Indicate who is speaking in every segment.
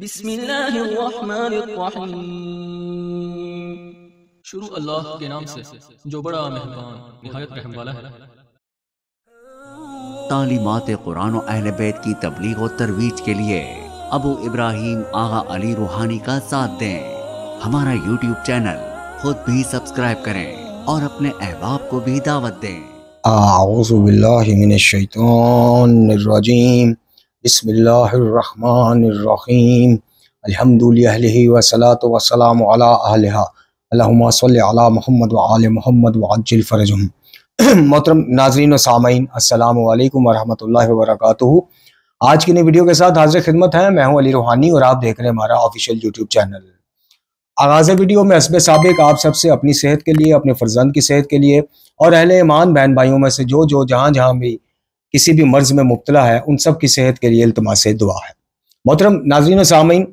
Speaker 1: बिस्मिल्लाहिर्रहमानिर्रहीम। शुरू अल्लाह के नाम से जो बड़ा मेहरबान निहायत रहम वाला है।
Speaker 2: तालीमात कुरान और अहले बैत की तबलीग और तरवीज के लिए अबू इब्राहिम आगा अली रूहानी का साथ दें। हमारा यूट्यूब चैनल खुद भी सब्सक्राइब करें और अपने अहबाब को भी दावत दें।
Speaker 3: आऊज़ु बिल्लाहि मिनश शैतानिर रजीम। बिस्मिल्लाहिर्रहमानिर्रहीम। अल्हम्दुलिल्लाहि वस्सलातु वस्सलामु अला अहलिहा। अल्लाहुम्मा सल्लि अला मुहम्मद व आले मुहम्मद व अज्जिल फरजहुम। मोहतरम नाज़रीन व सामाईन, अस्सलामु अलैकुम व रहमतुल्लाहि व बरकातुहू। आज की नई वीडियो के साथ हाजिर खिदमत है। मैं हूं अली रूहानी और आप देख रहे हैं हमारा ऑफिशियल यूट्यूब चैनल। आगाज़ वीडियो में हस्बे साबिक आप सबसे अपनी सेहत के लिए, अपने फर्जंद की सेहत के लिए और अहले ईमान बहन भाइयों में से जो जहां जहां भी किसी भी मर्ज में मुब्तला है उन सब की सेहत के लिए इल्तिमास दुआ है। मोहतरम नाज़रीन व सामीन,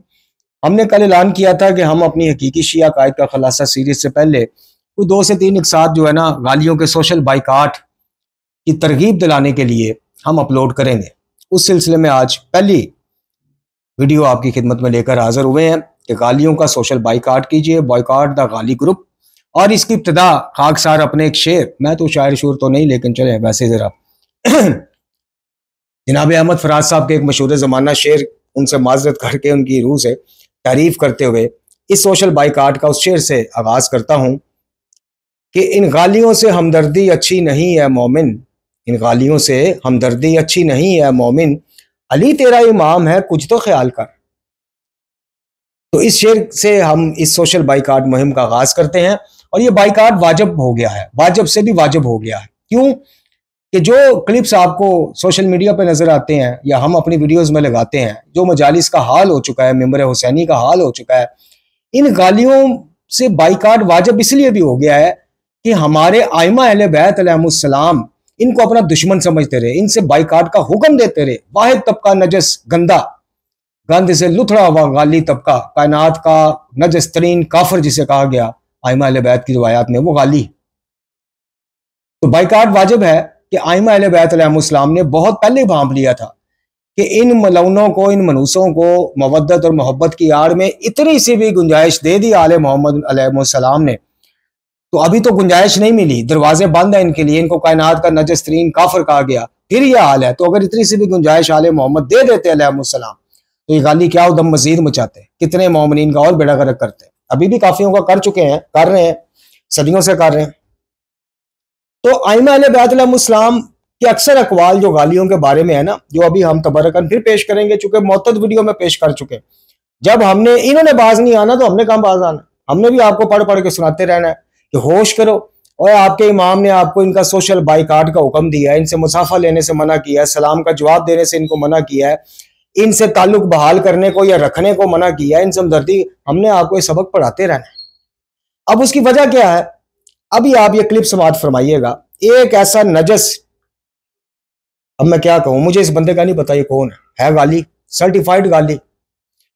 Speaker 3: हमने कल ऐलान किया था कि हम अपनी हकीकी शिया कायद का खुलासा सीरीज से पहले कोई 2 से 3 एक साथ जो है ना गालियों के सोशल बाइकाट की तरगीब दिलाने के लिए हम अपलोड करेंगे। उस सिलसिले में आज पहली वीडियो आपकी खिदमत में लेकर हाजिर हुए हैं कि गालियों का सोशल बाइकाट कीजिए, बॉयकॉट द गाली ग्रुप। और इसकी इब्तिदा खाकसार अपने एक शेर, मैं तो शायर शूर तो नहीं लेकिन चले वैसे जरा जनाब अहमद फराज साहब के एक मशहूर ज़माना शेर, उनसे माजरत करके उनकी रूह से तारीफ करते हुए इस सोशल बाइकाट का उस शेर से आगाज करता हूं कि इन गालियों से हमदर्दी अच्छी नहीं है मोमिन, इन गालियों से हमदर्दी अच्छी नहीं है मोमिन, अली तेरा इमाम है कुछ तो ख्याल कर। तो इस शेर से हम इस सोशल बाइकाट मुहिम का आगाज करते हैं और ये बाइकाट वाजिब हो गया है, वाजिब से भी वाजिब हो गया है। क्यों कि जो क्लिप्स आपको सोशल मीडिया पे नजर आते हैं या हम अपनी वीडियोस में लगाते हैं, जो मजालिस का हाल हो चुका है, मेंबर हुसैनी का हाल हो चुका है, इन गालियों से बाइकाट वाजिब इसलिए भी हो गया है कि हमारे आइमा अहले बैत अलैहिमुस्सलाम इनको अपना दुश्मन समझते रहे, इनसे बाइकाट का हुक्म देते रहे। वाहिद तबका नजस गंदा, गंद से लुथड़ा हुआ गाली तबका, कायनात का नजस तरीन काफिर जिसे कहा गया आइमा अहले बैत की रिवायात में, वो गाली। तो बाइकाट वाजिब है कि आइमा अहले बैत अलैहिमुस्सलाम ने बहुत पहले भांप लिया था कि इन मलौनों को, इन मनूसों को मवद्दत और मोहब्बत की आड़ में इतनी सी भी गुंजाइश दे दी आले मोहम्मद अलैहिस्सलाम ने, तो अभी तो गुंजाइश नहीं मिली, दरवाजे बंद है इनके लिए, इनको कायनात का नजस तरीन काफिर कहा गया, फिर यह हाल है। तो अगर इतनी सी भी गुंजाइश आले मोहम्मद दे देते अलैहिस्सलाम तो ये गाली क्या उदम मजीद मचाते, कितने मोमिनीन का और बेड़ा गर्क करते। अभी भी काफियों का कर चुके हैं, कर रहे हैं, सदियों से कर रहे हैं। तो आइमा अहले बैत अलैहिमुस्सलाम के अक्सर अकवाल जो गालियों के बारे में है ना, जो अभी हम तबरकन फिर पेश करेंगे, चूंकि मुअत्तद वीडियो में पेश कर चुके। जब हमने इन्होंने बाज नहीं आना तो हमने कहां बाज आना, हमने भी आपको पढ़ पढ़ के सुनाते रहना है कि होश करो। और आपके इमाम ने आपको इनका सोशल बाइकाट का हुक्म दिया है, इनसे मुसाफा लेने से मना किया है, सलाम का जवाब देने से इनको मना किया है, इनसे ताल्लुक बहाल करने को या रखने को मना किया है, इनसे हमदर्दी, हमने आपको ये सबक पढ़ाते रहना है। अब उसकी वजह क्या है, अभी आप ये क्लिप समाप्त फरमाइएगा। एक ऐसा नजस, अब मैं क्या कहूं, मुझे इस बंदे का नहीं पता ये कौन है गाली, सर्टिफाइड गाली,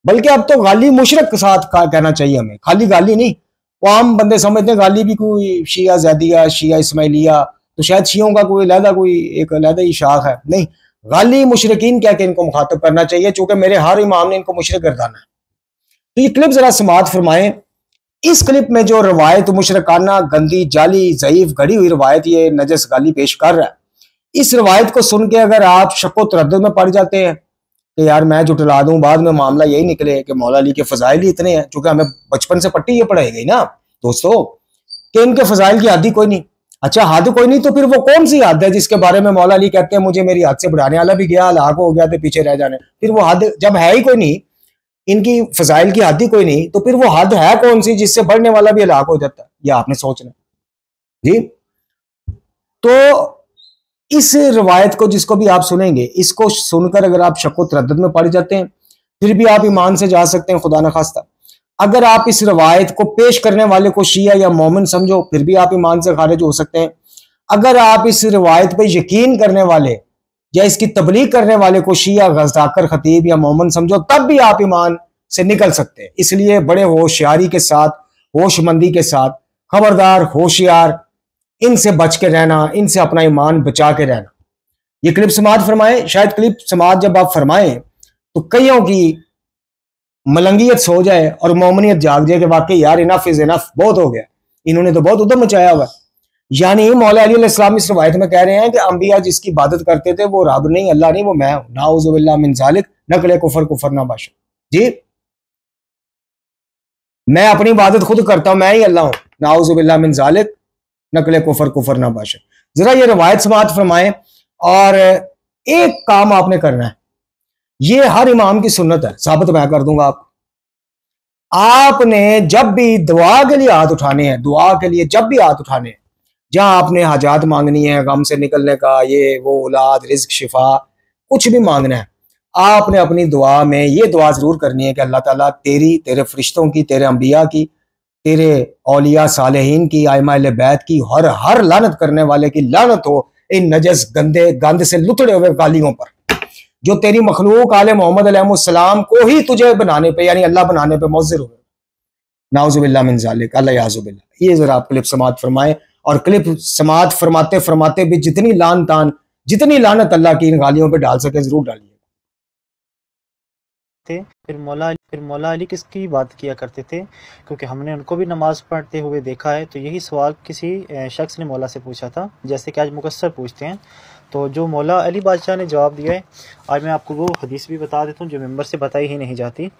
Speaker 3: बल्कि अब तो गाली मुशरक के साथ कहना चाहिए हमें, खाली गाली नहीं। वो आम बंदे समझते हैं गाली भी कोई शिया ज़ैदिया, शिया इस्माइलिया, तो शायद शियों का कोई लहदा, कोई एक लहदा ही शाख है। नहीं, गाली मुशरकीन क्या कि इनको मुखातब करना चाहिए, चूंकि मेरे हर इमाम ने इनको मुशरक गर्दाना है। तो ये क्लिप जरा समात फरमाएं। इस क्लिप में जो रवायत मुशरकाना, गंदी, जाली, ज़ईफ, घड़ी हुई रवायत ये नजस गाली पेश कर रहा है, इस रवायत को सुन के अगर आप शक्को तरद्दुद में पड़ जाते हैं कि यार मैं जुटला दूं, बाद में मामला यही निकले कि मौला अली के फजाइल ही इतने हैं, चूंकि हमें बचपन से पट्टी ये पढ़ाई गई ना दोस्तों कि इनके फजाइल की हद ही कोई नहीं। अच्छा, हद कोई नहीं तो फिर वो कौन सी हद है जिसके बारे में मौला अली कहते हैं मुझे मेरी हद से बढ़ाने वाला भी गया, हलाक हो गया, तो पीछे रह जाने। फिर वो हद जब है ही कोई नहीं, इनकी फजाइल की हद ही कोई नहीं, तो फिर वो हद है कौन सी जिससे बढ़ने वाला भी हलाक हो जाता है, यह आपने सोचना जी। तो इस रवायत को जिसको भी आप सुनेंगे, इसको सुनकर अगर आप शक्को तरद्दुद में पड़ जाते हैं फिर भी आप ईमान से जा सकते हैं, खुदा न खास्ता। अगर आप इस रवायत को पेश करने वाले को शिया या मोमिन समझो फिर भी आप ईमान से खारिज हो सकते हैं। अगर आप इस रवायत पे यकीन करने वाले या इसकी तबलीग करने वाले को शिया, गज़दाकर, खतीब या मोमिन समझो तब भी आप ईमान से निकल सकते हैं। इसलिए बड़े होशियारी के साथ, होशमंदी के साथ, खबरदार, होशियार, इनसे बच के रहना, इनसे अपना ईमान बचा के रहना। ये क्लिप समात फरमाएं। शायद क्लिप समात जब आप फरमाएं तो कईयों की मलंगियत सो जाए और मोमनियत जाग जाए कि वाकई यार इनफ इज इनफ, बहुत हो गया, इन्होंने तो बहुत उधम मचाया हुआ है। यानी मौला अली अलैहिस्सलाम इस रवायत में कह रहे हैं कि अंबिया जिसकी इबादत करते थे वो रब नहीं, अल्लाह नहीं, वो मैं हूं। नाउजुबिल्लाह मिन जालिक, नकले कुफर कुफर ना बाशा। जी मैं अपनी इबादत खुद करता हूं, मैं ही अल्लाह हूं। नाउजुबिल्लाह मिन जालिक, नकले कुफर कुफर ना बाशा। जरा ये रवायत समात फरमाएं। और एक काम आपने करना है, ये हर इमाम की सुन्नत है, साबित मैं कर दूंगा आपको। आपने जब भी दुआ के लिए हाथ उठाने हैं, दुआ के लिए जब भी हाथ उठाने हैं, जहां आपने हाजात मांगनी है, गम से निकलने का, ये वो, औलाद, रिज्क, शिफा, कुछ भी मांगना है, आपने अपनी दुआ में ये दुआ जरूर करनी है कि अल्लाह ताला तेरी, तेरे फरिश्तों की, तेरे अंबिया की, तेरे औलिया सालेहीन की, आइमा अहले बैत की, हर लानत करने वाले की लानत हो इन नजस गंदे गंद से लुथड़े हुए गालियों पर, जो तेरी मखलूक आले मोहम्मद अलैहिस्सलाम को ही तुझे बनाने पे, यानी अल्लाह बनाने पे मुज़्ज़िर हुए। नाउजुबिल्लाह मिन ज़ालिक, अल्लाह याजुबिल्लाह। ये जरा आप क्लिप समात फरमाएं। और क्लिप समात फरमाते फरमाते भी जितनी लान तान, जितनी लानत अल्लाह की इन गालियों पे डाल सके जरूर डालिए।
Speaker 4: फिर मौला अली किसकी बात किया करते थे, क्योंकि हमने उनको भी नमाज पढ़ते हुए देखा है। तो यही सवाल किसी शख्स ने मौला से पूछा था, जैसे कि आज मुकस्सर पूछते हैं। तो जो मौला अली बादशाह ने जवाब दिया है, आज मैं आपको वो हदीस भी बता देता हूँ जो मेंबर से बताई ही नहीं जाती।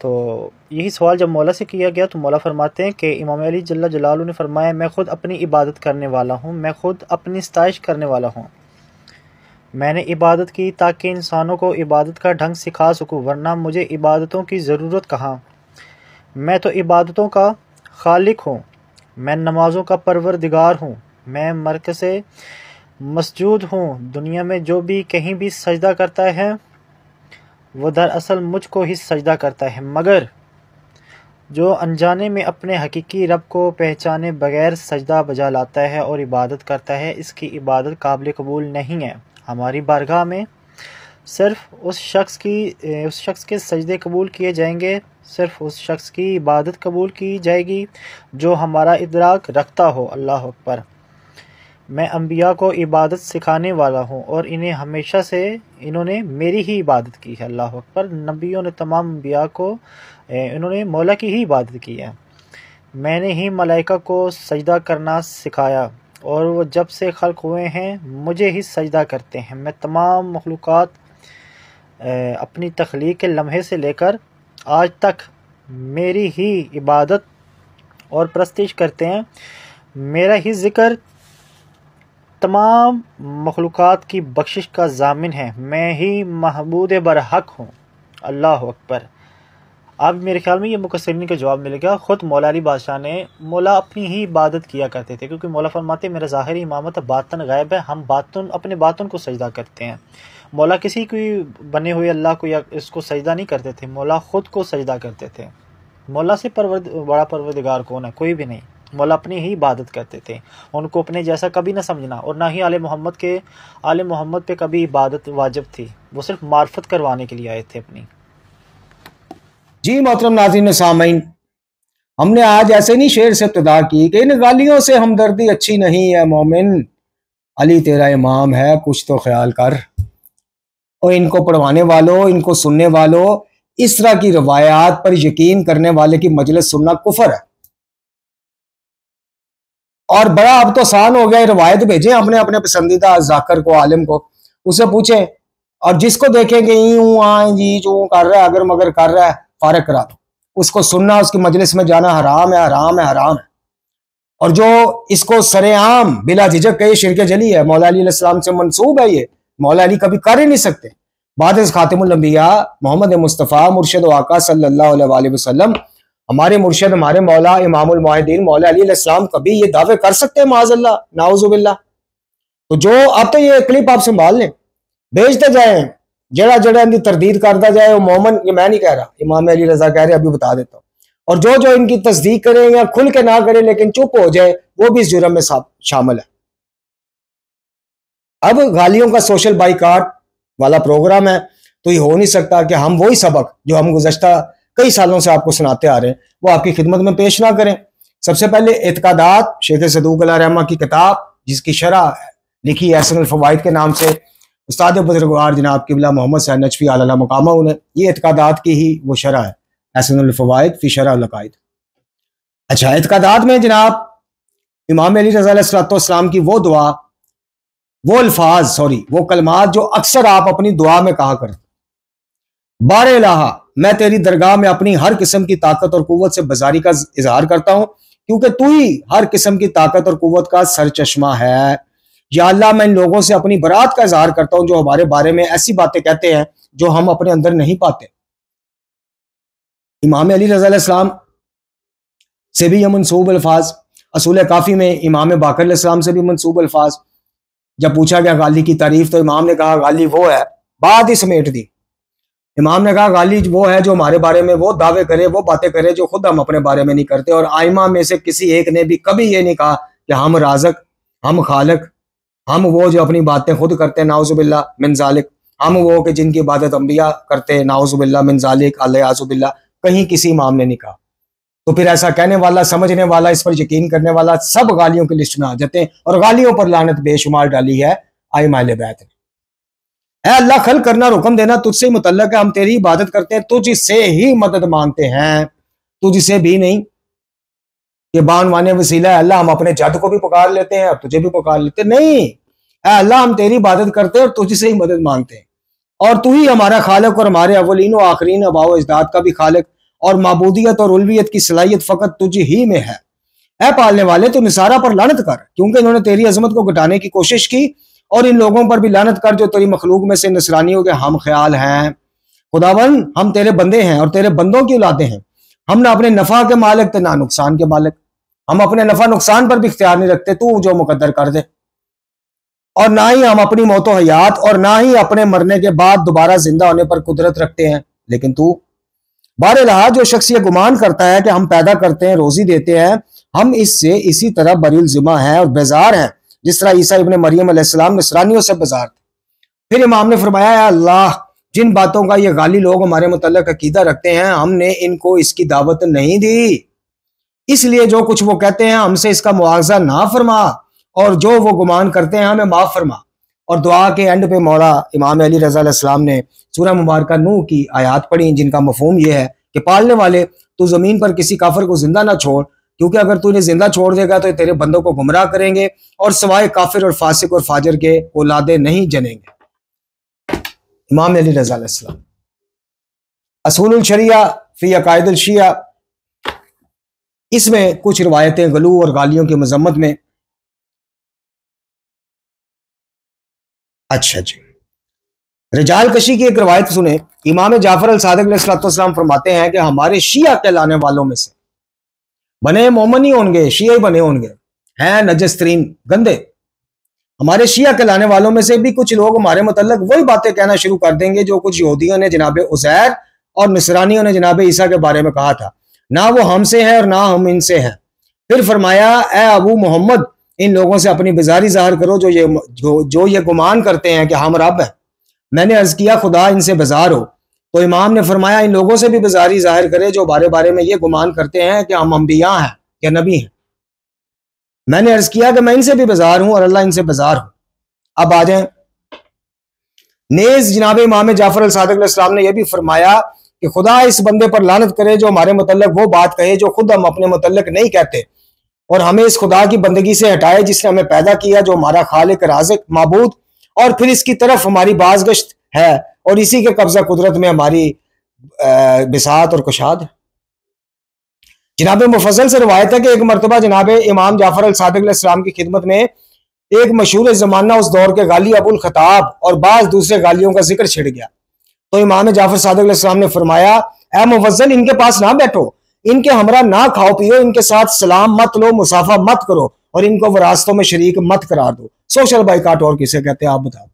Speaker 4: तो यही सवाल जब मौला से किया गया तो मौला फरमाते हैं कि इमाम अली जल्ला जलालू ने फरमाया, मैं ख़ुद अपनी इबादत करने वाला हूँ, मैं ख़ुद अपनी सताइश करने वाला हूँ। मैंने इबादत की ताकि इंसानों को इबादत का ढंग सिखा सकूँ, वरना मुझे इबादतों की ज़रूरत कहाँ। मैं तो इबादतों का खालिक हूँ, मैं नमाज़ों का परवरदिगार हूँ, मैं मरकज़े मसजूद हूँ। दुनिया में जो भी कहीं भी सजदा करता है वो दरअसल मुझको ही सजदा करता है, मगर जो अनजाने में अपने हकीकी रब को पहचाने बगैर सजदा बजा लाता है और इबादत करता है, इसकी इबादत काबिल कबूल नहीं है। हमारी बारगाह में सिर्फ़ उस शख्स के सजदे कबूल किए जाएंगे, सिर्फ़ उस शख्स की इबादत कबूल की जाएगी जो हमारा इदराक रखता हो। अल्लाह अकबर। मैं अंबिया को इबादत सिखाने वाला हूँ और इन्हें हमेशा से इन्होंने मेरी ही इबादत की है। अल्लाह अकबर। नबियों ने तमाम अंबिया को इन्होंने मौला की ही इबादत की है। मैंने ही मलाइका को सजदा करना सिखाया और वो जब से खल्क हुए हैं मुझे ही सजदा करते हैं। मैं तमाम मखलूक़ात अपनी तख्लीक के लम्हे से लेकर आज तक मेरी ही इबादत और प्रस्तिश करते हैं। मेरा ही ज़िक्र तमाम मखलूक़ात की बख्शिश का ज़ामिन है। मैं ही महबूद बरहक हूँ। अल्लाह अकबर। अब मेरे ख्याल में ये मुकस्सरीन का जवाब मिल गया। ख़ुद मौला अली बादशाह ने, मौला अपनी ही इबादत किया करते थे, क्योंकि मौला फरमाते मेरा ज़ाहिरी इमामत बातन गायब है, हम बातन अपने बातन को सजदा करते हैं। मौला किसी कोई बने हुए अल्लाह को या इसको सजदा नहीं करते थे, मौला ख़ुद को सजदा करते थे। मौला से बड़ा परवरदिगार कौन है? कोई भी नहीं। मौला अपनी ही इबादत करते थे, उनको अपने जैसा कभी ना समझना, और ना ही आले मोहम्मद पे कभी इबादत वाजिब थी। वो सिर्फ मार्फत करवाने के लिए आए थे अपनी।
Speaker 3: जी मोहतरम नाज़रीन सामीन, हमने आज ऐसे नहीं शेर से इब्तिदा की कि इन गालियों से हमदर्दी अच्छी नहीं है मोमिन, अली तेरा इमाम है, कुछ तो ख्याल कर। और इनको पढ़वाने वालों, इनको सुनने वालों, इस तरह की रवायात पर यकीन करने वाले की मजलिस सुनना कुफर है। और बड़ा अब तो आसान हो गया, रवायत भेजें अपने अपने पसंदीदा जाकर को, आलिम को, उसे पूछें, और जिसको देखेंगे यूं आए जी जो कर रहा है, अगर मगर कर रहा है, फारग करा दो। उसको सुनना, उसकी मजलिस में जाना हराम है, हराम है, हराम है। और जो इसको सरेआम बिला झिझक कहे शिरक जली है, मौला अली अलैहिस्सलाम से मंसूब है, ये मौला अली कभी कर ही नहीं सकते। बाद खातिमुल अंबिया मोहम्मद मुस्तफ़ा मुर्शिद आका सल्लल्लाहु अलैहि वसल्लम, हमारे मुर्शिद, हमारे मौला इमामुल मुआहिदीन मौला अली अलैहिस्सलाम कभी ये दावे कर सकते हैं? माज़अल्लाह, नाउज़ुबिल्लाह। तो जो अब तो ये क्लिप आप संभाल लें, भेजते जाए, जड़ा जड़ा इनकी तरदीद करता जाए। वो मोमन, ये मैं नहीं कह रहा, इमाम अली रजा कह रहे, अभी बता देता हूँ। और जो जो इनकी तस्दीक करे या खुल के ना करे लेकिन चुप हो जाए, वो भी इस जुर्म में शामिल है। अब गालियों का सोशल बाइकाट वाला प्रोग्राम है, तो ये हो नहीं सकता कि हम वही सबक जो हम गुज़श्ता कई सालों से आपको सुनाते आ रहे हैं वो आपकी खिदमत में पेश ना करें। सबसे पहले एतकादात, शेख सदूक अल्लाह रहमा की किताब जिसकी शरह लिखी है हसन अल फवाइद के नाम से, उस्ताद बुजुर्गवार जनाब किबला मोहम्मद सैयद नजफी आला मकामा उन्हें ये एतकादात की ही वो शरह है, हसनुल फवाइद फी शरह अल अकाइद। अच्छा, एतकादात में जनाब इमाम अली रज़ा अलैहिस्सलाम की वो दुआ, वो अल्फाज, सॉरी वो कलमात जो अक्सर आप अपनी दुआ में कहा करते, बारे इलाहा मैं तेरी दरगाह में अपनी हर किस्म की ताकत और कुव्वत से बाजारी का इजहार करता हूं, क्योंकि तू ही हर किस्म की ताकत और कुव्वत का सरचश्मा है। या अल्लाह, मैं इन लोगों से अपनी बरात का इजहार करता हूं जो हमारे बारे में ऐसी बातें कहते हैं जो हम अपने अंदर नहीं पाते। इमाम अली रज़ा अलैहिस्सलाम से भी यह मनसूब अल्फाज, असूल काफ़ी में इमाम बाकर अलैहिस्सलाम से भी मनसूब अल्फाज। जब पूछा गया गाली की तारीफ तो इमाम ने कहा गाली वो है, बात ही समेट दी। इमाम ने कहा गाली वो है जो हमारे बारे में वो दावे करे, वो बातें करे जो खुद हम अपने बारे में नहीं करते। और आइमा में से किसी एक ने भी कभी ये नहीं कहा कि हम राज़क, हम खालिक, हम वो जो अपनी बातें खुद करते हैं, नाउज़ुबिल्लाह मिन ज़ालिक, हम वो कि जिनकी इबादत अंबिया करते हैं, नाउज़ुबिल्लाह मिन ज़ालिक अलैहिस्सलाम, कहीं किसी इमाम ने नहीं कहा। तो फिर ऐसा कहने वाला, समझने वाला, इस पर यकीन करने वाला सब गालियों की लिस्ट में आ जाते हैं और गालियों पर लानत बेशुमार डाली है आइमा अहले बैत ने। ऐ अल्लाह, खल करना और हुक्म देना तुझसे ही मुतल्लक है, हम तेरी इबादत करते हैं, तुझसे ही मदद मांगते हैं, तुझसे भी नहीं। ये बानवाने वसीला है अल्लाह, हम अपने जद को भी पुकार लेते हैं और तुझे भी पुकार लेते हैं, नहीं। ऐ अल्लाह, हम तेरी इबादत करते हैं और तुझसे ही मदद मांगते हैं, और तू ही हमारा खालिक और हमारे अवलीन व आखरीन अबाओ अजदाद का भी खालिक, और माबूदियत और उल्वियत की सलाहियत फकत तुझ ही में है। ऐ पालने वाले, तू निसारा पर लानत कर, क्योंकि इन्होंने तेरी अजमत को घटाने की कोशिश की, और इन लोगों पर भी लानत कर जो तेरी मखलूक में से नसरानियों के हम ख्याल हैं। खुदावन, हम तेरे बंदे हैं और तेरे बंदों की औलादे हैं, हम ना अपने नफा के मालिक थे ना नुकसान के मालिक, हम अपने नफा नुकसान पर भी इख्तियार नहीं रखते, तू जो मुकद्दर कर दे। और ना ही हम अपनी मौत हयात और ना ही अपने मरने के बाद दोबारा जिंदा होने पर कुदरत रखते हैं, लेकिन तू। बारहा, जो शख्स ये गुमान करता है कि हम पैदा करते हैं, रोजी देते हैं, हम इससे इसी तरह बरील जिम्मा है और बेजार हैं जिस तरह ईसा इब्ने मरियम अलैहिस्सलाम नसरानियों से बेजार थे। फिर इमाम ने फरमाया, या अल्लाह, जिन बातों का ये गाली लोग हमारे मुतल्लिक अकीदा रखते हैं, हमने इनको इसकी दावत नहीं दी, इसलिए जो कुछ वो कहते हैं हमसे इसका मुआवजा ना फरमा, और जो वो गुमान करते हैं हमें माफ फरमा। और दुआ के एंड पे मौला इमाम अली रज़ा अलैहिस्सलाम ने सूरह मुबारक नूह की आयत पढ़ी, जिनका मफहूम ये है कि पालने वाले, तू जमीन पर किसी काफिर को जिंदा ना छोड़, क्योंकि अगर तू इन्हें जिंदा छोड़ देगा तो तेरे बंदों को गुमराह करेंगे, और सिवाय काफिर और फासिक और फाजिर के औलादे नहीं जनेंगे। इमाम अली रज़ा अलैहिस्सलाम, असूलुल शरिया फी अकाइदुल शिया, इसमें कुछ रिवायतें गलू और गालियों की मजम्मत में। अच्छा जी, रिजाल कशी की एक रवायत सुने। इमाम जाफर अल सादिक अलैहिस्सलाम फरमाते हैं कि हमारे शिया कहलाने वालों में से बने मोमन ही होंगे, शिया बने होंगे, हैं नजस तरीन गंदे। हमारे शिया कहलाने वालों में से भी कुछ लोग हमारे मुतल्लिक वही बातें कहना शुरू कर देंगे जो कुछ यहूदियों ने जनाब उज़ैर और नसरानियों ने जनाब ईसा के बारे में कहा था, ना वो हमसे है और ना हम इनसे हैं। फिर फरमाया, ए अबू मोहम्मद, इन लोगों से अपनी बेजारी जाहिर करो जो ये गुमान करते हैं कि हम रब हैं। मैंने अर्ज किया, खुदा इनसे बेजार हो। तो इमाम ने फरमाया, इन लोगों से भी बेजारी जाहिर करे जो बारे में ये गुमान करते हैं कि हम अंबिया हैं या नबी हैं। मैंने अर्ज किया कि मैं इनसे भी बेजार हूं और अल्लाह इनसे बेजार हो। अब आ जाए नेज जनाब इमाम जाफर अल सादिक अलैहिस्सलाम ने यह भी फरमाया कि खुदा इस बंदे पर लानत करे जो हमारे मुतल्लिक वो बात कहे जो खुद हम अपने मुतल्लिक नहीं कहते, और हमें इस खुदा की बंदगी से हटाए जिसने हमें पैदा किया, जो हमारा खालिक राज़िक माबूद, और फिर इसकी तरफ हमारी बाज़गश्त है, और इसी के कब्जा कुदरत में हमारी बिसात और कुशाद है। जनाब मुफस्सल से रवायत है कि एक मरतबा जनाब इमाम जाफर अल सादिक अलैहिस्सलाम की खिदमत में एक मशहूर ज़माना उस दौर के गाली अबुल खताब और बाज़ दूसरे गालियों का जिक्र छिड़ गया। तो इमाम जाफर सादिक अलैहिस्सलाम ने फरमाया, ए मुफस्सल, इनके पास ना बैठो, इनके हमरा ना खाओ पियो, इनके साथ सलाम मत लो, मुसाफा मत करो, और इनको वरासतों में शरीक मत करार दो। सोशल बाइकाट और किसे कहते हैं आप बताओ?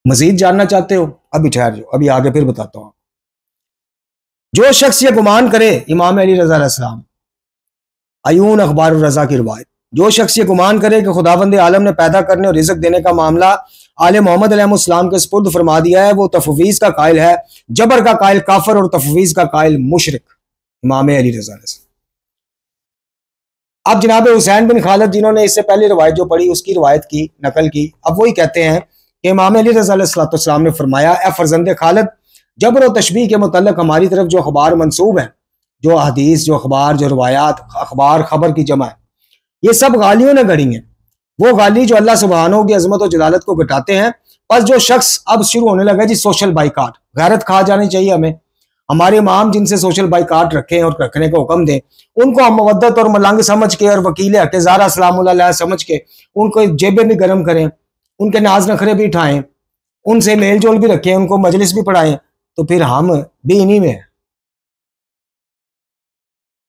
Speaker 3: मजीद जानना चाहते हो? अभी ठहर जाओ, अभी आगे फिर बताता हूं। जो शख्स ये गुमान करे, इमाम अली रज़ा अलैहिस्सलाम, अयून अखबार रज़ा की रिवायत, जो शख्स ये गुमान करे कि खुदावंद आलम ने पैदा करने और रिज़्क देने का मामला आले मोहम्मद अलैहिस्सलाम के सुपुर्द फरमा दिया है, वो तफवीज़ का कायल है, जबर का कायल काफिर और तफवीज़ का कायल मुशरिक। इमाम अली रज़ा अलैहिस्सलाम। अब जनाब हुसैन बिन खालिद, जिन्होंने इससे पहले रिवायत जो पढ़ी उसकी रिवायत की नकल की, अब वही कहते हैं कि इमाम अली रज़ा अलैहिस्सलाम ने फरमाया, ए फर्जंद खालिद, जबर व तशबीह के मुतल्लिक हमारी तरफ जो अखबार मंसूब है, जो हदीस, जो अखबार, जो रवायात, अखबार खबर की जमा है, ये सब गालियों ने गढ़ी हैं। वो गाली जो अल्लाह सुब्हानहू की अजमत और जलालत को घटाते हैं। बस जो शख्स अब शुरू होने लगा जी सोशल बाइकाट, गैरत खा जानी चाहिए हमें। हमारे इमाम जिनसे सोशल बाइकाट रखें और रखने का हुक्म दें, उनको हम मवद्दत और मलंग समझ के और वकील हक़-ए-ज़ारा सलामुल्लाह समझ के उनको जेबें भी गर्म करें, उनके नाज नखरे भी उठाएं, उनसे मेल जोल भी रखें, उनको मजलिस भी पढ़ाएं, तो फिर हम भी इन्हीं में हैं।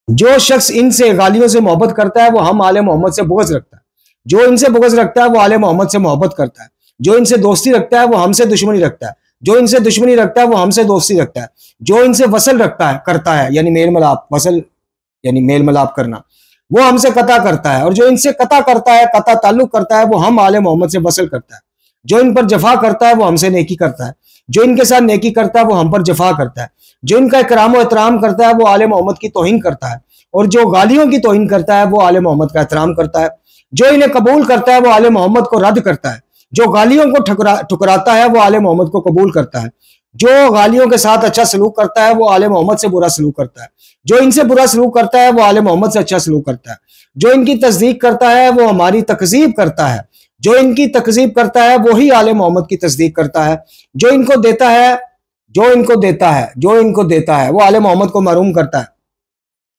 Speaker 3: जो शख्स इनसे गालियों से मोहब्बत करता है वो हम आले मोहम्मद से बुग़्ज़ रखता है। जो इनसे बुग़्ज़ रखता है वो आले मोहम्मद से मोहब्बत करता है। जो इनसे दोस्ती रखता है वो हमसे दुश्मनी रखता है। जो इनसे दुश्मनी रखता है वो हमसे दोस्ती रखता है। जो इनसे वसल करता है यानी मेल मलाप, वसल यानी मेल मलाप करना, वो हमसे कता करता है। और जो इनसे कता करता है, कता ताल्लुक करता है, वो हम आले मोहम्मद से वसल करता है। जो इन पर जफा करता है वो हमसे नेकी करता है। जो इनके साथ नेकी करता है वो हम पर जफा करता है। जो इनका इकराम और एहतराम करता है वो आले मोहम्मद की तौहीन करता है। और जो गालियों की तौहीन करता है वो आले मोहम्मद का एहतराम करता है। जो इन्हें कबूल करता है वो आले मोहम्मद को रद्द करता है। जो गालियों को ठुकराता है वो आले मोहम्मद को कबूल करता है। जो गालियों के साथ अच्छा सलूक करता है वो आले मोहम्मद से बुरा सलूक करता है। जो इनसे बुरा सलूक करता है वो आले मोहम्मद से अच्छा सलूक करता है। जो इनकी तस्दीक करता है वो हमारी तकज़ीब करता है। जो इनकी तकज़ीब करता है वही आले मोहम्मद की तस्दीक करता है। जो इनको देता है वो आले मोहम्मद को महरूम करता है।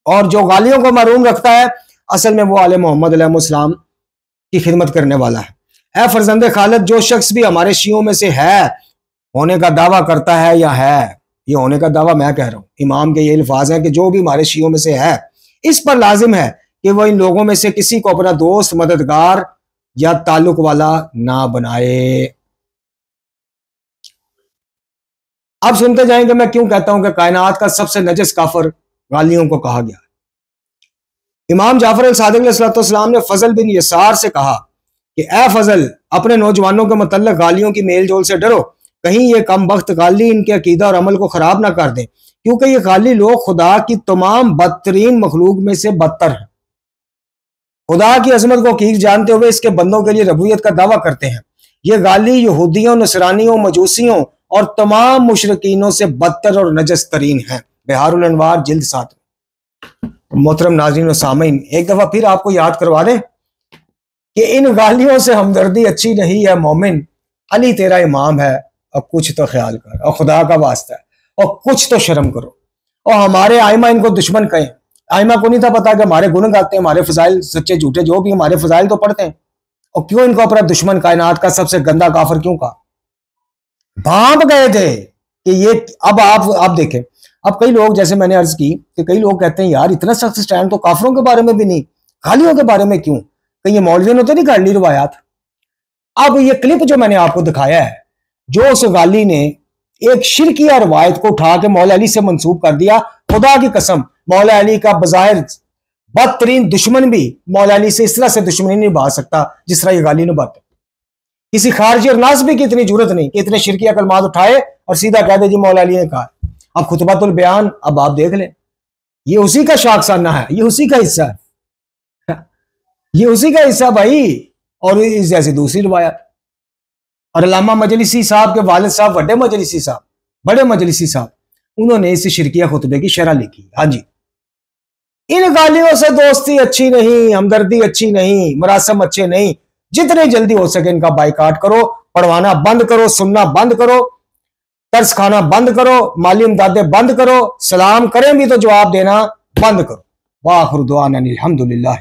Speaker 3: और जो गालियों को महरूम रखता है असल में वो आले मोहम्मद अलैहिस्सलाम की खिदमत करने वाला है। ऐ फर्जंदे खालिद, जो शख्स भी हमारे शियों में से है, होने का दावा करता है या है, ये होने का दावा मैं कह रहा हूँ, इमाम के ये अल्फाज हैं कि जो भी हमारे शियों में से है, इस पर लाजिम है कि वह इन लोगों में से किसी को अपना दोस्त, मददगार या ताल्लुक वाला ना बनाए। अब सुनते जाएंगे मैं क्यों कहता हूं कि कायनात का सबसे नजस काफर गालियों को कहा गया। इमाम जाफर अल-सादिक अलैहिस्सलाम ने फजल बिन यसार से कहा कि ए फजल, अपने नौजवानों के मुतल्लिक गालियों की मेल जोल से डरो, कहीं ये कम बख्त गाली इनके अकीदा और अमल को खराब ना कर दें, क्योंकि ये गाली लोग खुदा की तमाम बदतरीन मखलूक में से बदतर है। खुदा की अजमत को हकीक जानते हुए इसके बंदों के लिए रबूबियत का दावा करते हैं। ये गाली यहूदियों, नसरानियों, मजूसियों और तमाम मुशरिकीनों से बदतर और नजस तरीन है। बिहारुल अनवार जिल्द 7। मोहतरम नाज़रीन और सामीन, एक दफा फिर आपको याद करवा दें कि इन गालियों से हमदर्दी अच्छी नहीं है। मोमिन, अली तेरा इमाम है, और कुछ तो ख्याल कर, और खुदा का वास्ता है, और कुछ तो शर्म करो। और हमारे आइमा इनको दुश्मन कहें। आइमा को नहीं था पता कि हमारे गुण गाते हैं, हमारे फजाइल सच्चे झूठे जो भी हमारे फजाइल तो पढ़ते हैं, और क्यों इनको अपना दुश्मन कायनात का सबसे गंदा काफिर क्यों कहा? भाप गए थे कि ये अब आप देखें, अब कई लोग, जैसे मैंने अर्ज की कि कई लोग कहते हैं यार इतना सख्त स्टैंड तो काफिरों के बारे में भी नहीं, गालियों के बारे में क्यों? कहीं ये मौलवियों ने तो नहीं कर ली रिवायात? अब ये क्लिप जो मैंने आपको दिखाया है, जो उस गाली ने एक शिरकिया रवायत को उठा के मौला अली से मंसूब कर दिया। खुदा की कसम, मौला अली का बज़ाहिर बदतरीन दुश्मन भी मौला अली से इस तरह से दुश्मनी नहीं निभा सकता जिस तरह ये गाली निभाते। किसी खारजी और नासबी की इतनी जरूरत नहीं कि इतने शिरकिया कलमात उठाए और सीधा कह दे जी मौला अली ने कहा। अब खुतबातुल बयान अब आप देख लें, ये उसी का शाखसाना है, ये उसी का हिस्सा है, ये उसी का हिस्सा भाई। और इस जैसी दूसरी रिवायत, और अल्लामा मजलिसी साहब के वालिद साहब, बड़े मजलिसी साहब, उन्होंने इस शिरकिया खुतबे की शरह लिखी। हाँ जी, इन गालियों से दोस्ती अच्छी नहीं, हमदर्दी अच्छी नहीं, मरासम अच्छे नहीं। जितने जल्दी हो सके इनका बाइकाट करो, पढ़वाना बंद करो, सुनना बंद करो, तर्स खाना बंद करो, माली इमदादें बंद करो, सलाम करें भी तो जवाब देना बंद करो। वाखिर दुआना अनिल हम्दुलिल्लाह।